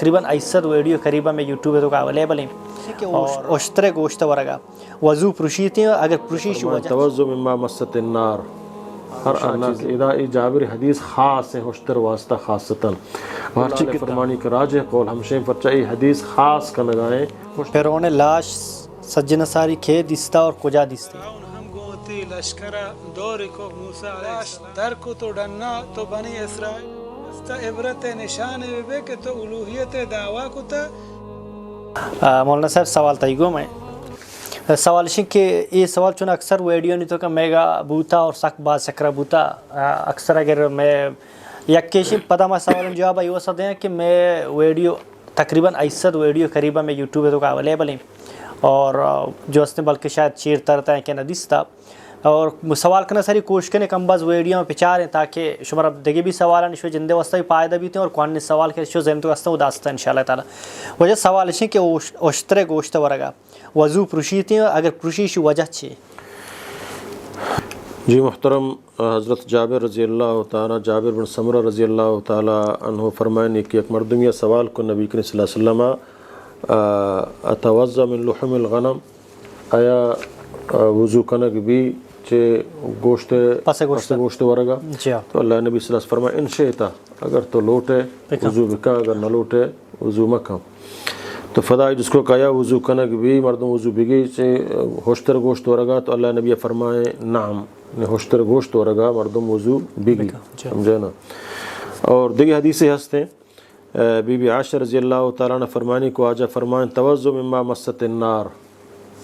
تقریباً 80 ویڈیو قریبا میں یوٹیوب تو کا اویلیبل ہیں اور اشتر گوشت ورگا وضو پرشیتی اگر پرشیش وجہ توضو مما مست النار ہر چیز اذا ای جابر حدیث خاص ہے اشتر واسطہ خاصتاً ہر چیز کی فرمانی کا راجح قول ہمشیں فرچائی حدیث خاص کا نگائیں پیرون لاش سجن ساری کھے دستا اور کجا دستے لشکرہ دور کو موسیٰ علیہ در کو تو ڈننا تو بنی اسرائیل استا عبرت نشان بے کہ تو الوہیت دعویٰ کو تا مولانا صاحب سوال تیگو میں سوال شن کہ یہ سوال چون اکثر ویڈیو نہیں تو کہ میگا بوتا اور سک بعد سکرہ بوتا اکثر اگر میں یک کیشی پتہ میں سوال جواب یہ وسط ہیں کہ میں ویڈیو تقریباً 80 ویڈیو قریبا میں یوٹیوب تو کا اویلیبل ہیں اور جو اس نے بلکہ شاید چیر ترتا ہے کہ نہ دستا اور سوال کرنا ساری کوشش کرنے کم باز ویڈیو میں پچاریں تاکہ شمار دیگے بھی سوال ہیں شوی جندے واسطہ بھی پائدہ بھی تھے اور قوان نے سوال کے شو ذہن تو واسطہ اداستا ہے انشاءاللہ تعالی وجہ سوال ہے کہ اشتر گوشت ورگا وضو پرشیتی اگر پرشیش وجہ چھے جی محترم حضرت جابر رضی اللہ تعالیٰ جابر بن سمرہ رضی اللہ تعالیٰ عنہ فرمائیں کہ ایک مردم یہ سوال کو نبی کریم صلی اللہ علیہ وسلم اتوضا من لحم الغنم آیا وضو کنک بھی چے گوشت ورگا تو اللہ نبی صلی اللہ علیہ وسلم فرمائیں ان شئتا اگر تو لوٹے وضو بکا اگر نہ لوٹے وضو مکا تو فضائی جس کو کہا وضو کنک بھی مردم وضو بگی سے ہوشتر گوشت ورگا تو اللہ نبی فرمائیں نعم ہوشتر گوشت ورگا مردم وضو بگی سمجھے نا اور دیگی حدیثیں ہستے بی بی عائشہ رضی اللہ تعالیٰ نے فرمانی کو آجا فرمائیں توضو مما مست النار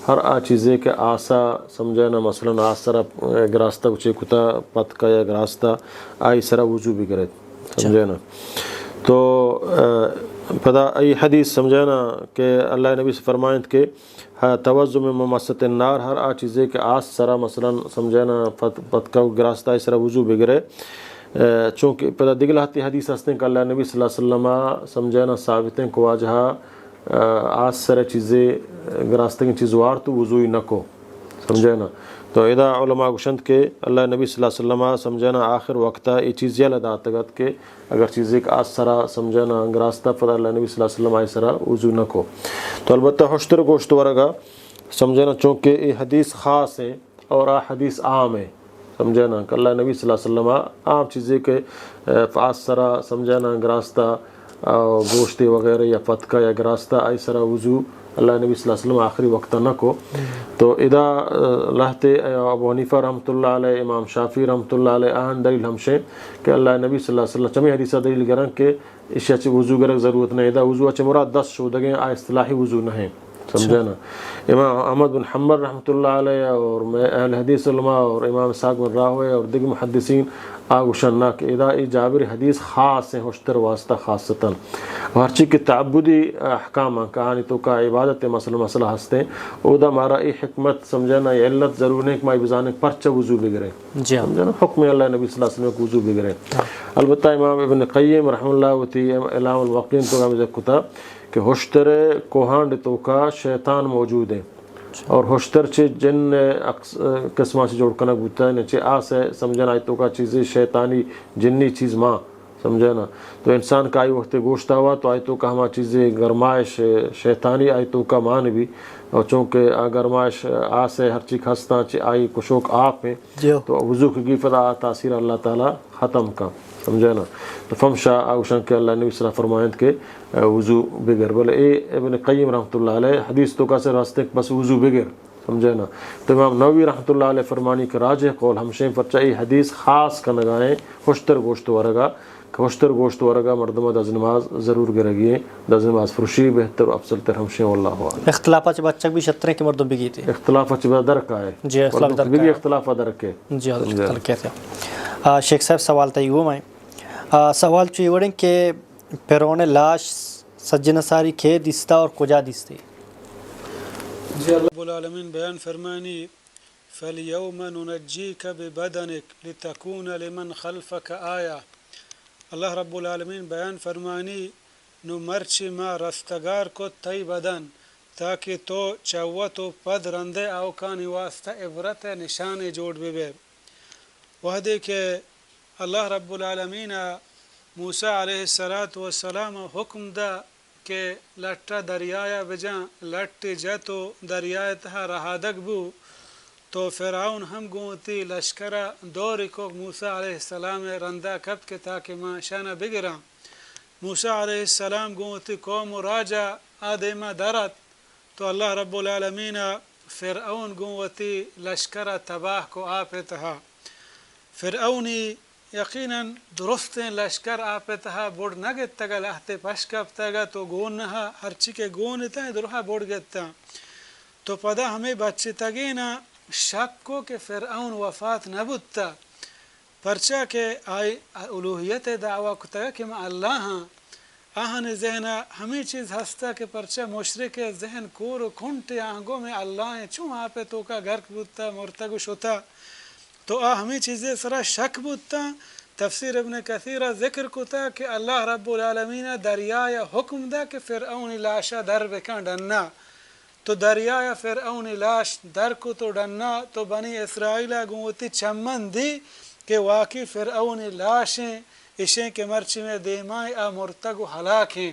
ہر آ چیزیں کہ آسا سمجھے نا مثلا آسرا گراستہ کچھ کتا پت کا یا گراستہ آئی سرا وضو بگرے سمجھے نا تو پتہ ای حدیث سمجھے نا کہ اللہ نبی سے فرمائیں کہ توضو مما مست النار ہر آ چیزیں کہ آس سرا مثلا سمجھے نا پت کا گراستہ آئی سرا وضو بگرے چونکہ پتہ دگل ہاتی حدیث ہستیں کہ اللہ نبی صلی اللہ علیہ وسلم سمجھے نا ثابتیں کو واجہا آس سر چیزیں گراستہ کی چیز وار تو وضوئی نہ کو سمجھے نا تو ادا علماء گشند کے اللہ نبی صلی اللہ علیہ وسلم سمجھے نا آخر وقتہ یہ چیز یہ لدا تگت کہ اگر چیزیں کہ آس سرا سمجھے نا گراستہ پتہ اللہ نبی صلی اللہ علیہ وسلم آئی سرا وضو نہ کو تو البتہ ہوشتر گوشت ورگا سمجھے نا چونکہ یہ حدیث خاص ہے اور حدیث عام ہے سمجھے نا کہ اللہ نبی صلی اللہ علیہ وسلم عام چیزیں کہ آس سرا سمجھے نا گراستہ گوشتے وغیرہ یا پتکا یا گراستہ آئی سرا وضو اللہ نبی صلی اللہ علیہ وسلم آخری وقت نہ کو تو ادا لہتے ابو حنیفہ رحمۃ اللہ علیہ امام شافعی رحمۃ اللہ علیہ آہن دلیل ہمشیں کہ اللہ نبی صلی اللہ علیہ وسلم چمی حدیثہ دلیل گرن کہ اشیاء چی وضو گرک ضرورت نہیں ادا وضو اچھے مراد 10 شودگیں آ اصطلاحی وضو نہ ہیں سمجھے نا امام احمد بن حنبل رحمۃ اللہ علیہ اور میں اہل حدیث علماء اور امام اسحاق بن راہوے اور دیگر محدثین آگوشن کہ ادا ای جابر حدیث خاص ہیں ہوشتر واسطہ خاصتاً ہر چیز کی تعبدی احکام کہانی تو کا عبادت مسئلہ ہستے اودا مارا ای حکمت سمجھنا یہ علت ضرور نہیں کہ مائی بزانے پرچہ وضو بگرے سمجھنا حکم اللہ نبی صلی اللہ علیہ وسلم کو وضو بگرے البتہ امام ابن قیم رحم اللہ وتی اعلام الوقین تو کا مجھے کتا کہ ہوشتر کوہانڈ تو کا شیطان موجود ہے اور ہوشتر چے جن قسمہ سے جوڑ کنک بوتا ہے نیچے آس ہے سمجھنا آئی تو کا چیزیں شیطانی جنی چیز ماں سمجھے نا تو انسان کا آئی وقت گوشتا ہوا تو آئی تو کا ہما چیزیں گرمائش شیطانی آئی تو کا مان بھی اور چونکہ گرمائش آس ہے ہر چیز ہستا چے آئی کشوک آپ ہے تو وضو کی فضا تاثیر اللہ تعالیٰ ختم کا سمجھے نا تو فمشا آگوشن کے اللہ نبی صلی اللہ فرمائند کے وضو بگر بولے اے ابن قیم رحمۃ اللہ علیہ حدیث تو کا سے راستے بس وضو بگر سمجھے نا تو امام نووی رحمۃ اللہ علیہ فرمانی کہ راجح قول ہمشیں فرچائی حدیث خاص کا نگائیں ہوشتر گوشت ورگا ہوشتر گوشت ورگا مردمہ دز نماز ضرور گرگیے دز نماز فرشی بہتر افضل تر ہمشیں واللہ عالم اختلافہ چھ بچک بھی شطریں کہ مردم بگی تھی اختلافہ چھ درک آئے جی اختلاف درک بگی اختلافہ درک ہے جی اختلاف کہتے ہیں شیخ صاحب سوال تھی وہ میں سوال چاہیے وڑیں کہ پیرون لاش سجن ساری کھے دستا اور کجا دستے جی اللہ رب العالمین بیان فرمانی فَالْيَوْمَ نُنَجِّيكَ بِبَدَنِكَ لِتَكُونَ لِمَنْ خَلْفَكَ آیا اللہ رب العالمین بیان فرمانی نو مرچی ما رستگار کو تی بدن تاکہ تو چوت و پد رندے اوکانی واسطہ عبرت نشان جوڑ بے وحدے کہ اللہ رب العالمین موسیٰ علیہ السلام حکم دا کہ لٹا دریایا بجاں لٹ جتو دریائے تہا رہادگ بو تو فرعون ہم گوتی لشکرہ دوری کو موسیٰ علیہ السلام رندہ کب کے تاکہ ماں شانہ بگراں موسیٰ علیہ السلام گوتی قوم و راجہ آدیمہ درت تو اللہ رب العالمین فرعون گوتی لشکرہ تباہ کو آپ تہا فرعونی یقیناً درست لشکر آپ تہا بڑ نگت تگا لہتے پشکب تگا تو گون نہا ہرچی کے گون تا درہا بڑ گتا تو پدا ہمیں بچے تگینا شک کو کہ فرعون وفات نبوتا پرچا کہ آئی الوہیت دعویٰ کتا کہ میں اللہ ہاں آہن ذہنہ ہمیں چیز ہستا کہ پرچا مشرک ذہن کور و کھنٹے آنگوں میں اللہ ہیں چون آپ تو کا گرک بودتا مرتگش ہوتا تو ہمیں چیزیں سرا شک بودتا تفسیر ابن کثیرہ ذکر کتا کہ اللہ رب العالمین دریائے حکم دا کہ فرعون لاشا در بکن ڈننا تو دریائے فرعون لاش در کو تو ڈننا تو بنی اسرائیلہ گوتی چمن دی کہ واقعی فرعون لاشیں اشیں کے مرچی میں دیمائی مرتگ و ہلاک ہیں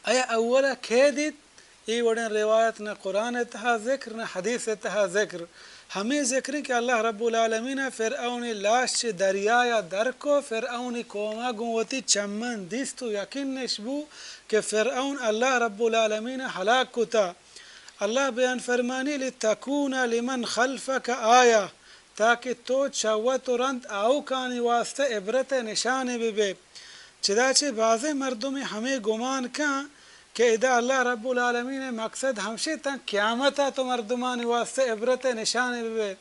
ایا اولا کھیدت ای وڑن روایت نہ قرآن تہا ذکر نہ حدیث تہا ذکر ہمیں ذکر کہ اللہ رب العالمین فرعون لاش چی دریایا در کو فرعون کوما گوتی چمن دیست تو یقین نشبو کہ فرعون اللہ رب العالمین ہلاک کتا اللہ بیان فرمانی لتکون لمن خلفک آیا تاکہ تو چوت و رند آؤ کانی واسطہ عبرت نشانے بے چداچہ بعض مردم ہمیں گمان کہاں کہ ادا اللہ رب العالمین مقصد ہمشہ تک قیامتا تو مردمان واسطہ عبرت نشانے بے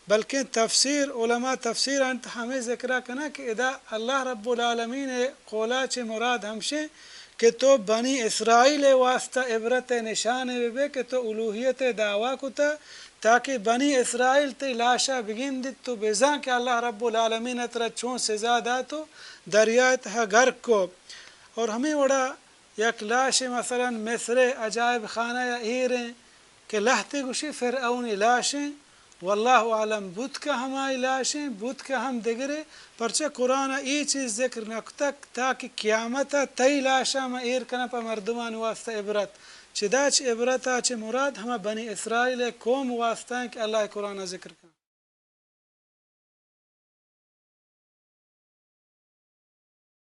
بلکہ تفسیر علماء تفسیر انت ہمیں ذکرہ کنا کہ ادا اللہ رب العالمین قولا چھ مراد ہمشہ کہ تو بنی اسرائیل واسطہ عبرت نشانے بے کہ تو الوہیت دعویٰ کتا تاکہ بنی اسرائیل تی لاشا بگن دیت تو بیزاں کہ اللہ رب العالمین اترا چون سزا دا تو دریائے تہا گرک کو اور ہمیں وڑا یک لاش مثلا مصر عجائب خانہ یا ایریں کہ لہتے گوشی فرعونی لاشیں واللہ عالم بدھ کا ہمائی لاشیں بدھ کا ہم دگرے پرچہ قرآن ای چیز ذکر نکتک تاکہ قیامتا تی لاشا ما ایر کنا پا مردمان واسطہ عبرت چداچ عبرتا چھ مراد ہمیں بنی اسرائیل قوم واسطہ ہیں کہ اللہ قرآن ذکر کرنا